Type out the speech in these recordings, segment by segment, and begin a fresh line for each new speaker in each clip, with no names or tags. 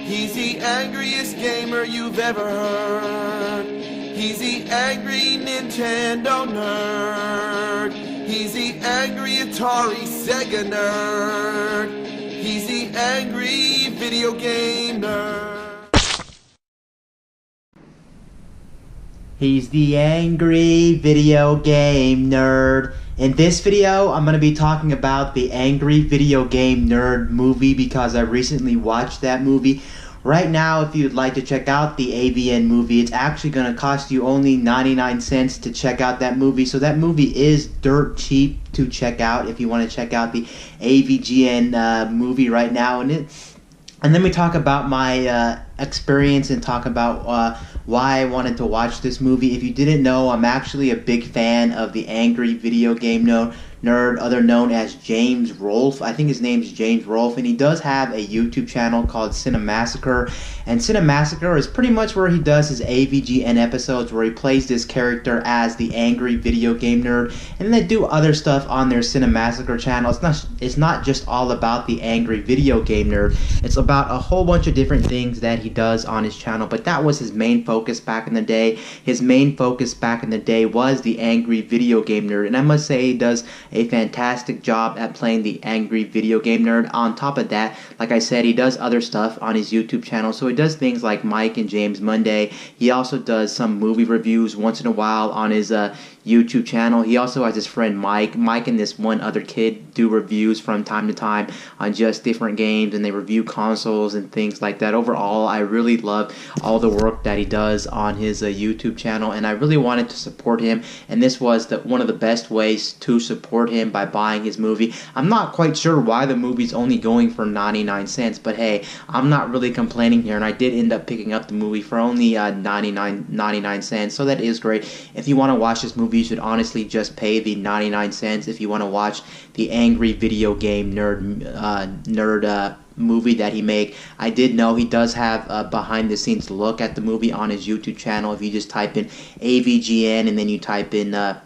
He's the angriest gamer you've ever heard. He's the angry Nintendo nerd. He's the angry Atari Sega nerd. He's the angry video game nerd.
He's the angry video game nerd. In this video, I'm going to be talking about the Angry Video Game Nerd movie because I recently watched that movie. Right now, if you'd like to check out the Avgn movie, it's actually going to cost you only 99 cents to check out that movie. So that movie is dirt cheap to check out if you want to check out the Avgn movie right now. And then we talk about my experience and talk about why I wanted to watch this movie. If you didn't know, I'm actually a big fan of the Angry Video Game Nerd, other known as James Rolfe. I think his name's James Rolfe, and he does have a YouTube channel called Cinemassacre. And Cinemassacre is pretty much where he does his AVGN episodes, where he plays this character as the Angry Video Game Nerd. And they do other stuff on their Cinemassacre channel. It's not just all about the Angry Video Game Nerd. It's about a whole bunch of different things that he does on his channel. But that was his main focus back in the day. His main focus back in the day was the Angry Video Game Nerd. And I must say he does a fantastic job at playing the Angry Video Game Nerd. On top of that, like I said, he does other stuff on his YouTube channel. So he does things like Mike and James Monday. He also does some movie reviews once in a while on his YouTube channel. He also has his friend Mike. Mike and this one other kid do reviews from time to time on just different games, and they review consoles and things like that. Overall, I really love all the work that he does on his YouTube channel, and I really wanted to support him, and this was one of the best ways to support him, by buying his movie. I'm not quite sure why the movie's only going for 99 cents, but hey, I'm not really complaining here, and I did end up picking up the movie for only 99 cents, so that is great. If you want to watch this movie, you should honestly just pay the 99 cents if you want to watch the Angry Video Game Nerd movie that he made. I did know he does have a behind the scenes look at the movie on his YouTube channel. If you just type in AVGN and then you type in the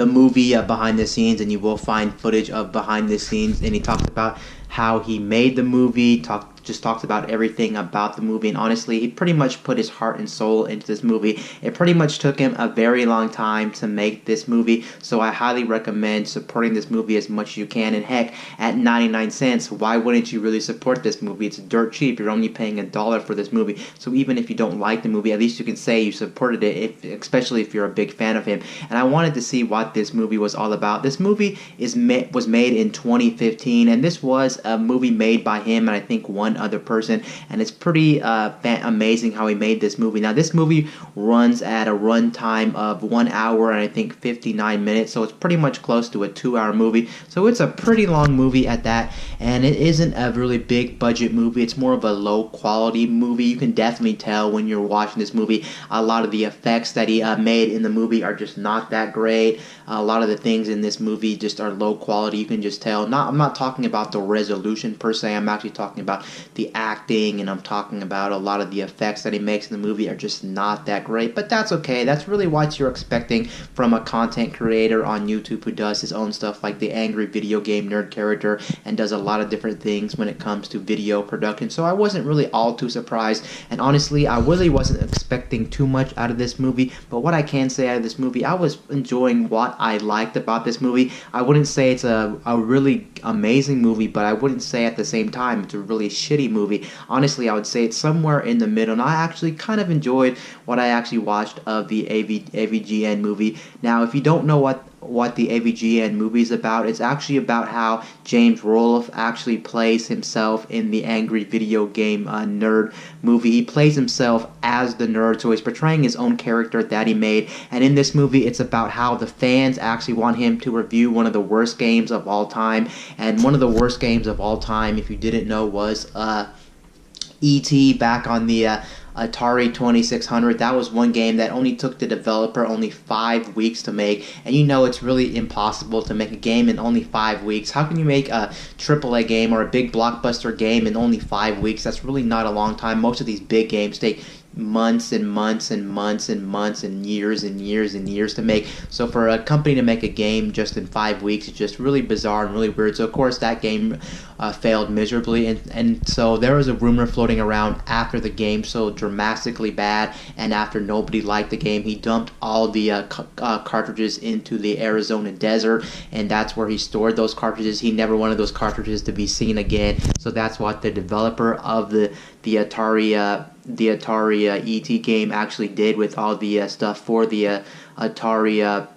movie behind the scenes, and you will find footage of behind the scenes, and he talked about how he made the movie, just talks about everything about the movie, and honestly, he pretty much put his heart and soul into this movie. It pretty much took him a very long time to make this movie, so I highly recommend supporting this movie as much as you can. And heck, at 99 cents, why wouldn't you really support this movie? It's dirt cheap. You're only paying $1 for this movie, so even if you don't like the movie, at least you can say you supported it, especially if you're a big fan of him. And I wanted to see what this movie was all about. This movie was made in 2015, and this was a movie made by him and I think one other person, and it's pretty amazing how he made this movie. Now, this movie runs at a runtime of 1 hour and I think 59 minutes, so it's pretty much close to a 2-hour movie, so it's a pretty long movie at that, and it isn't a really big budget movie. It's more of a low quality movie. You can definitely tell when you're watching this movie. A lot of the effects that he made in the movie are just not that great. A lot of the things in this movie just are low quality. You can just tell. I'm not talking about the resolution per se. I'm actually talking about the acting, and I'm talking about a lot of the effects that he makes in the movie are just not that great, but that's okay. That's really what you're expecting from a content creator on YouTube who does his own stuff like the Angry Video Game Nerd character and does a lot of different things when it comes to video production. So I wasn't really all too surprised, and honestly, I really wasn't expecting too much out of this movie, but what I can say out of this movie, I was enjoying what I liked about this movie. I wouldn't say it's a really amazing movie, but I wouldn't say at the same time it's a really shitty movie. Honestly, I would say it's somewhere in the middle, and I actually kind of enjoyed what I actually watched of the AVGN movie. Now, if you don't know what the AVGN movie is about, it's actually about how James Rolfe actually plays himself in the Angry Video Game Nerd movie. He plays himself as the nerd, so he's portraying his own character that he made, and in this movie it's about how the fans actually want him to review one of the worst games of all time, and one of the worst games of all time, if you didn't know, was E.T. back on the Atari 2600. That was one game that only took the developer only 5 weeks to make, and you know it's really impossible to make a game in only 5 weeks. How can you make a AAA game or a big blockbuster game in only 5 weeks? That's really not a long time. Most of these big games take months and months and months and months and years and years and years to make. So for a company to make a game just in 5 weeks is just really bizarre and really weird. So of course that game failed miserably, and so there was a rumor floating around after the game so dramatically bad, and after nobody liked the game, he dumped all the cartridges into the Arizona desert, and that's where he stored those cartridges. He never wanted those cartridges to be seen again. So that's what the developer of the Atari ET game actually did with all the stuff for the Atari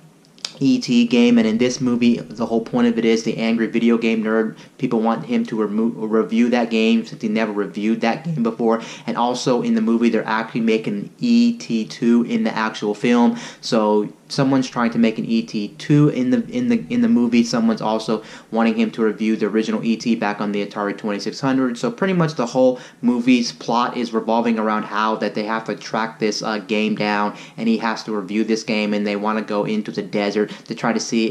ET game. And in this movie, the whole point of it is the angry video game nerd. People want him to review that game since he never reviewed that game before. And also in the movie, they're actually making ET2 in the actual film. So someone's trying to make an ET2 in the movie. Someone's also wanting him to review the original ET back on the Atari 2600. So pretty much the whole movie's plot is revolving around how that they have to track this game down, and he has to review this game, and they want to go into the desert to try to see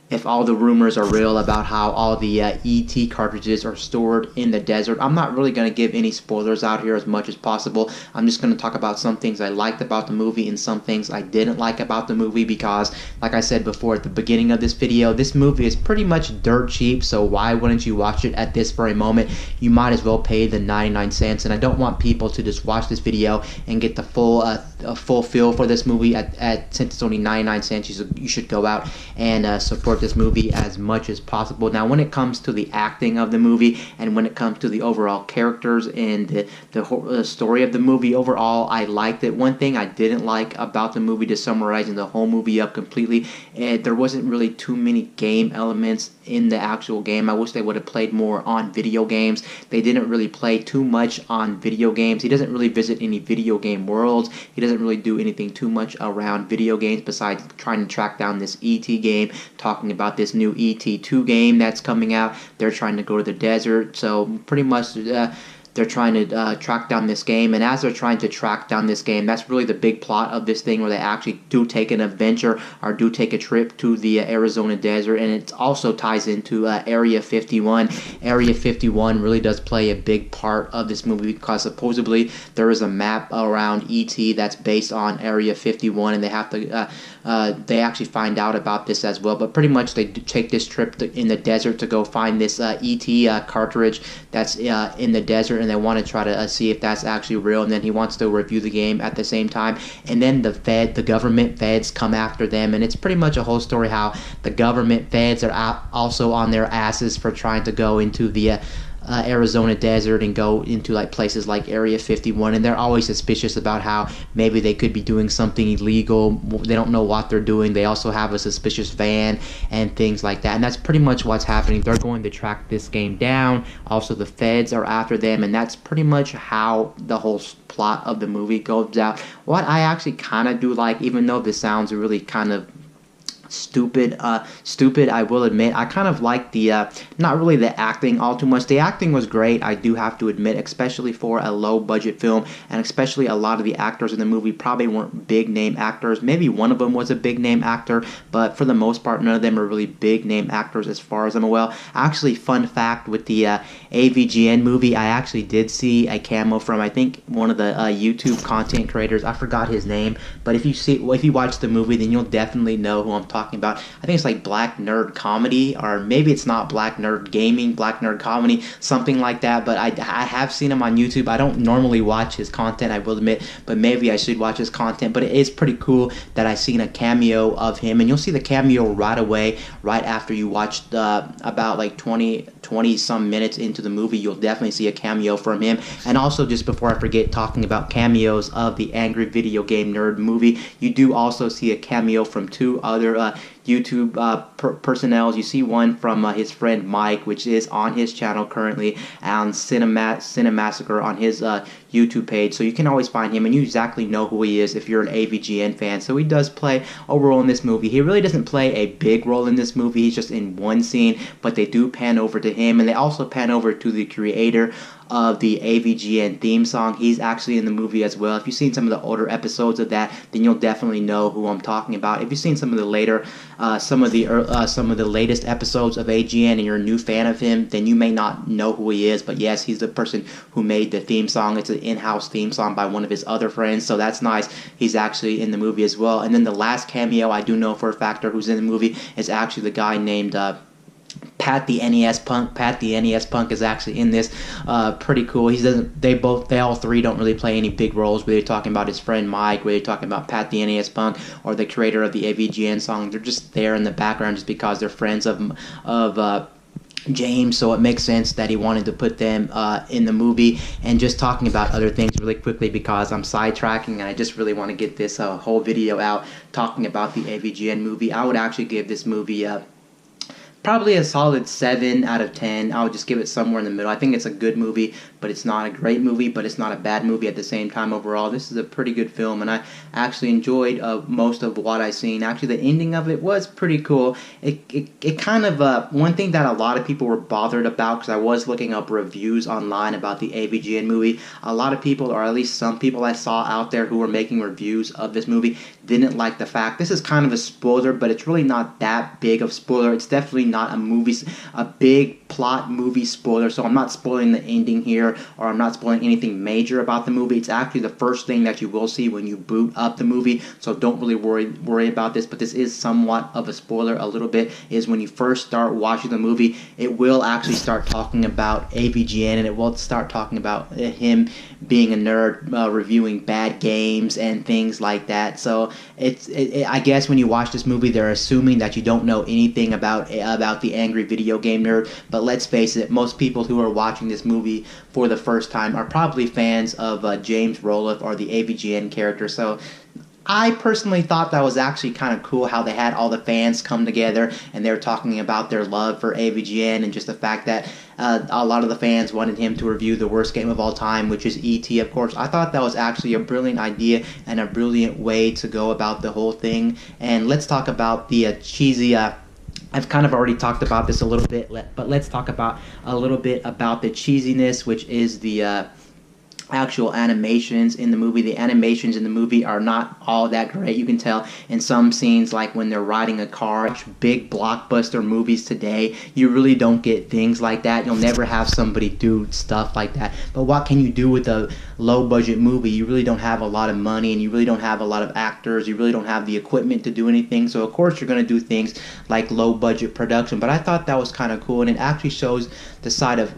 if all the rumors are real about how all the ET cartridges are stored in the desert. I'm not really going to give any spoilers out here as much as possible. I'm just going to talk about some things I liked about the movie and some things I didn't like about the movie, because like I said before at the beginning of this video, this movie is pretty much dirt cheap, so why wouldn't you watch it at this very moment? You might as well pay the 99 cents, and I don't want people to just watch this video and get the full feel for this movie since it's only 99 cents. You should go out and support this movie as much as possible. Now when it comes to the acting of the movie, and when it comes to the overall characters and the story of the movie, overall I liked it. One thing I didn't like about the movie, just summarizing the whole movie up completely, there wasn't really too many game elements in the actual game. I wish they would have played more on video games. They didn't really play too much on video games. He doesn't really visit any video game worlds. He doesn't really do anything too much around video games besides trying to track down this ET game, talking about this new ET2 game that's coming out. They're trying to go to the desert, so pretty much they're trying to track down this game, and as they're trying to track down this game, that's really the big plot of this thing, where they actually do take an adventure or do take a trip to the Arizona desert, and it also ties into Area 51. Area 51 really does play a big part of this movie, because supposedly there is a map around ET that's based on Area 51, and they have to they actually find out about this as well. But pretty much they take this trip in the desert to go find this ET cartridge that's in the desert, and they want to try to see if that's actually real, and then he wants to review the game at the same time. And then the government feds come after them, and it's pretty much a whole story how the government feds are also on their asses for trying to go into the Arizona desert and go into like places like Area 51, and they're always suspicious about how maybe they could be doing something illegal. They don't know what they're doing. They also have a suspicious van and things like that, and that's pretty much what's happening. They're going to track this game down. Also the feds are after them, and that's pretty much how the whole plot of the movie goes out. What I actually kind of do like, even though this sounds really kind of stupid, I will admit, I kind of like the not really the acting all too much. The acting was great, I do have to admit, especially for a low budget film, and especially a lot of the actors in the movie probably weren't big name actors. Maybe one of them was a big name actor, but for the most part none of them are really big name actors as far as I'm aware. Actually, fun fact, with the Avgn movie, I actually did see a cameo from, I think, one of the YouTube content creators. I forgot his name, but if you watch the movie, then you'll definitely know who I'm talking about. I think it's like Black Nerd Comedy, or maybe it's not Black Nerd Gaming, Black Nerd Comedy, something like that. But I have seen him on YouTube. I don't normally watch his content, I will admit, but maybe I should watch his content. But it is pretty cool that I've seen a cameo of him, and you'll see the cameo right away, right after you watch about like 20 some minutes into the movie. You'll definitely see a cameo from him. And also, just before I forget, talking about cameos of the Angry Video Game Nerd movie, you do also see a cameo from two other YouTube personnel. You see one from his friend Mike, which is on his channel currently, and Cinemassacre on his YouTube page, so you can always find him, and you exactly know who he is if you're an AVGN fan. So he does play a role in this movie. He really doesn't play a big role in this movie. He's just in one scene, but they do pan over to him. And they also pan over to the creator of the Avgn theme song. He's actually in the movie as well. If you've seen some of the older episodes of that, then you'll definitely know who I'm talking about. If you've seen some of the later, some of the latest episodes of Avgn, and you're a new fan of him, then you may not know who he is. But yes, he's the person who made the theme song. It's an in-house theme song by one of his other friends, so that's nice. He's actually in the movie as well. And then the last cameo I do know for a fact who's in the movie is actually the guy named Pat the NES Punk. Pat the NES Punk is actually in this. Pretty cool. They all three don't really play any big roles. Whether you're talking about his friend Mike, whether you're talking about Pat the NES Punk, or the creator of the Avgn song, they're just there in the background just because they're friends of James, so it makes sense that he wanted to put them in the movie. And just talking about other things really quickly because I'm sidetracking and I just really want to get this whole video out talking about the Avgn movie. I would actually give this movie probably a solid 7 out of 10. I would just give it somewhere in the middle. I think it's a good movie, but it's not a great movie, but it's not a bad movie at the same time overall. This is a pretty good film, and I actually enjoyed most of what I seen. Actually, the ending of it was pretty cool. It kind of, one thing that a lot of people were bothered about, because I was looking up reviews online about the Avgn movie, a lot of people, or at least some people I saw out there who were making reviews of this movie, didn't like the fact, this is kind of a spoiler, but it's really not that big of a spoiler. It's definitely not a big plot movie spoiler, so I'm not spoiling the ending here, or I'm not spoiling anything major about the movie. It's actually the first thing that you will see when you boot up the movie, so don't really worry about this, but this is somewhat of a spoiler. A little bit is when you first start watching the movie, it will actually start talking about Avgn, and it will start talking about him being a nerd, reviewing bad games and things like that. So I guess when you watch this movie, they're assuming that you don't know anything about the angry video game nerd. But let's face it, most people who are watching this movie for the first time are probably fans of James Roloff, or the Avgn character. So I personally thought that was actually kind of cool how they had all the fans come together and they were talking about their love for Avgn, and just the fact that a lot of the fans wanted him to review the worst game of all time, which is E.T., of course. I thought that was actually a brilliant idea and a brilliant way to go about the whole thing. And let's talk about the cheesy... I've kind of already talked about this a little bit, but let's talk about a little bit about the cheesiness, which is the actual animations in the movie. The animations in the movie are not all that great. You can tell in some scenes, like when they're riding a car. Big blockbuster movies today, you really don't get things like that. You'll never have somebody do stuff like that. But what can you do with a low budget movie? You really don't have a lot of money, and you really don't have a lot of actors. You really don't have the equipment to do anything. So of course you're going to do things like low budget production. But I thought that was kind of cool, and it actually shows the side of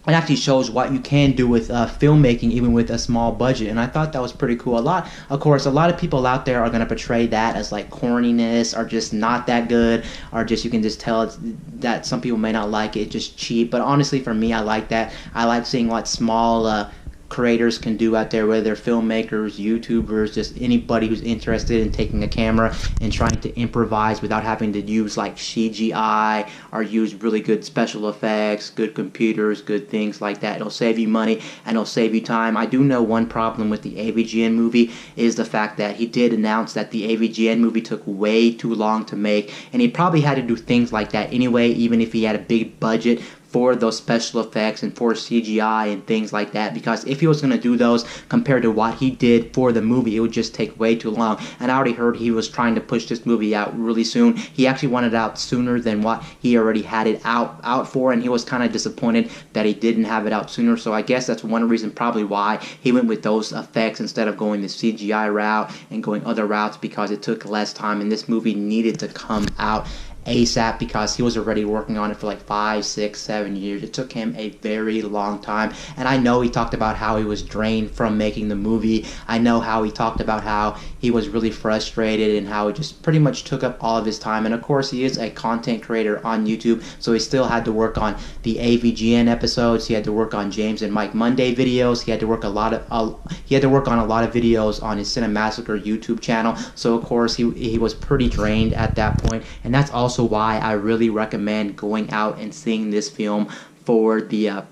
it actually shows what you can do with filmmaking, even with a small budget, and I thought that was pretty cool. Of course, a lot of people out there are going to portray that as like corniness, or just not that good, or just, you can just tell that some people may not like it, just cheap. But honestly, for me, I like that. I like seeing what small creators can do out there, whether they're filmmakers, YouTubers, just anybody who's interested in taking a camera and trying to improvise without having to use like CGI or use really good special effects, good computers, good things like that. It'll save you money and it'll save you time. I do know one problem with the Avgn movie is the fact that he did announce that the Avgn movie took way too long to make, and he probably had to do things like that anyway, even if he had a big budget for those special effects and for CGI and things like that, because if he was going to do those compared to what he did for the movie, it would just take way too long. And I already heard he was trying to push this movie out really soon. He actually wanted it out sooner than what he already had it out for, and he was kind of disappointed that he didn't have it out sooner. So I guess that's one reason probably why he went with those effects instead of going the CGI route and going other routes, because it took less time, and this movie needed to come out ASAP because he was already working on it for like 5, 6, 7 years. It took him a very long time, and I know he talked about how he was drained from making the movie. I know how he talked about how he was really frustrated and how it just pretty much took up all of his time. And of course, he is a content creator on YouTube, so he still had to work on the Avgn episodes. He had to work on James and Mike Monday videos. He had to work on a lot of videos on his Cinemassacre YouTube channel. So of course, he was pretty drained at that point, and that's also why I really recommend going out and seeing this film for the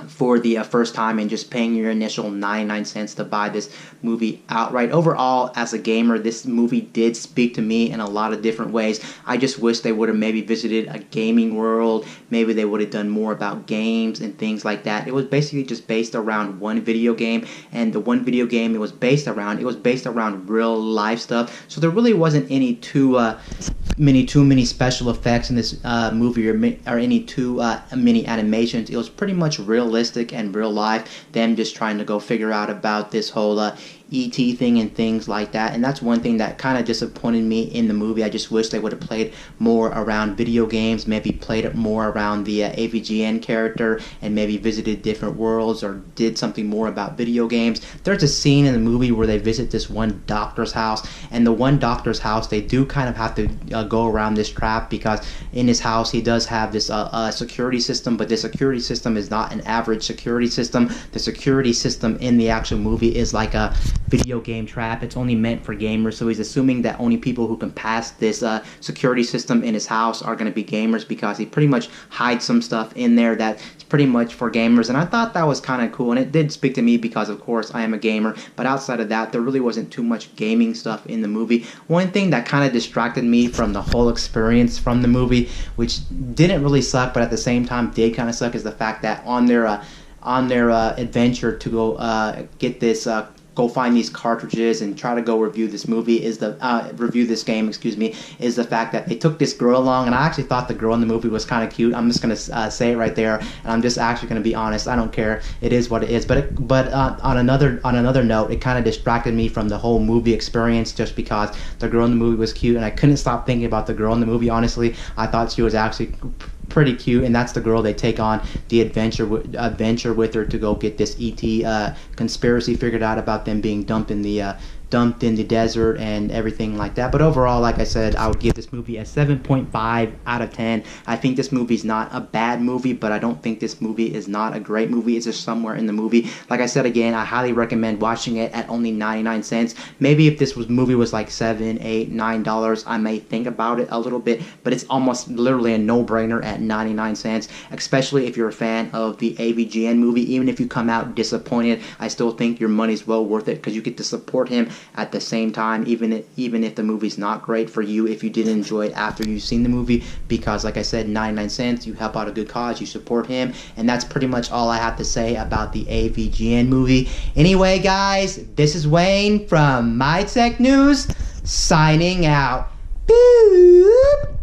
for the first time and just paying your initial 99 cents to buy this movie outright. Overall, as a gamer, this movie did speak to me in a lot of different ways. I just wish they would have maybe visited a gaming world. Maybe they would have done more about games and things like that. It was basically just based around one video game, and the one video game it was based around real life stuff. So there really wasn't any too many special effects in this movie or any too many animations. It was pretty much realistic and real life, them just trying to go figure out about this whole ET thing and things like that. And that's one thing that kind of disappointed me in the movie. I just wish they would have played more around video games, maybe played it more around the Avgn character, and maybe visited different worlds or did something more about video games. There's a scene in the movie where they visit this one doctor's house, and the one doctor's house, they do kind of have to go around this trap, because in his house he does have this security system, but the security system is not an average security system. The security system in the actual movie is like a video game trap. It's only meant for gamers, so he's assuming that only people who can pass this security system in his house are going to be gamers, because he pretty much hides some stuff in there that's pretty much for gamers. And I thought that was kind of cool, and it did speak to me because of course I am a gamer, but outside of that there really wasn't too much gaming stuff in the movie. One thing that kind of distracted me from the whole experience from the movie, which didn't really suck but at the same time did kind of suck, is the fact that on their adventure to go get this go find these cartridges and try to go review this movie is the review this game, excuse me, is the fact that they took this girl along, and I actually thought the girl in the movie was kind of cute. I'm just gonna say it right there, and I'm just actually gonna be honest. I don't care. It is what it is. But on another note, it kind of distracted me from the whole movie experience, just because the girl in the movie was cute, and I couldn't stop thinking about the girl in the movie. Honestly, I thought she was actually pretty cute, and that's the girl they take on the adventure with her to go get this ET conspiracy figured out about them being dumped in the desert and everything like that. But overall, like I said, I would give this movie a 7.5 out of 10. I think this movie's not a bad movie, but I don't think this movie is not a great movie. It's just somewhere in the movie. Like I said again, I highly recommend watching it at only 99 cents. Maybe if this movie was like $7, $8, $9, I may think about it a little bit, but it's almost literally a no-brainer at 99 cents, especially if you're a fan of the Avgn movie. Even if you come out disappointed, I still think your money's well worth it, because you get to support him at the same time, even if the movie's not great for you, if you did enjoy it after you've seen the movie, because like I said, 99 cents, you help out a good cause, you support him. And that's pretty much all I have to say about the Avgn movie. Anyway guys, this is Wayne from My Tech News, signing out. Boop.